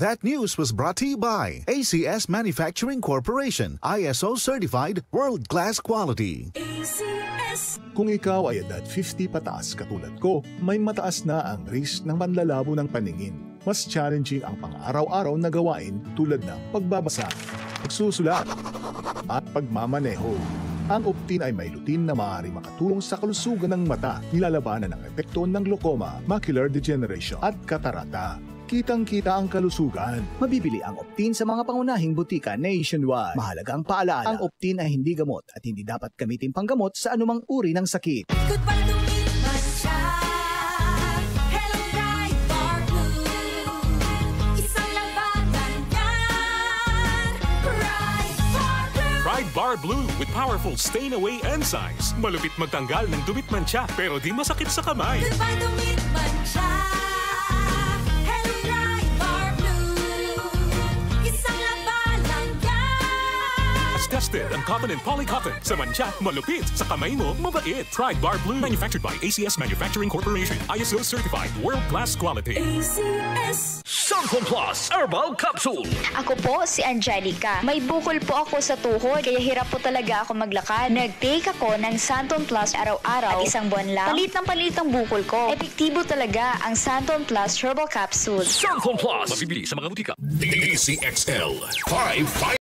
That news was brought to you by ACS Manufacturing Corporation, ISO certified world-class quality. ACS. Kung ikaw ay edad 50 pataas katulad ko, may mataas na ang risk ng panlalabo ng paningin. Mas challenging ang pang-araw-araw na gawain tulad ng pagbabasa, pagsusulat, at pagmamaneho. Ang Optin ay may lutin na maaari makatulong sa kalusugan ng mata, nilalabanan ang epekto ng glaucoma, macular degeneration at katarata. Kitang-kita ang kalusugan. Mabibili ang Optin sa mga pangunahing butika nationwide. Mahalagang paalala, ang Optin ay hindi gamot at hindi dapat gamitin panggamot sa anumang uri ng sakit. Goodbye to me, Mancha. Hello, Bright Bar Blue. Isang labanan yan. Bright Bar Blue. Pride Bar Blue with powerful stain-away enzymes. Malupit magtanggal ng dumit mancha pero di masakit sa kamay. Goodbye to me, Mancha. Hello, Bright Bar Blue. Isang labanan yan. As tested ang cotton and polycotton. Sa mancha, malupit. Sa kamay mo, mabait. Pride Bar Blue. Manufactured by ACS Manufacturing Corporation. ISO certified world-class quality. ACS. Santon Plus Herbal Capsule. Ako po si Angelica. May bukol po ako sa tuhod, kaya hirap po talaga ako maglakad. Nag-take ako ng Santon Plus araw-araw at isang buwan lang. Palit ng bukol ko. Epektibo talaga ang Santon Plus Herbal Capsule. Santon Plus. Mabibili sa mga butika. DCXL 5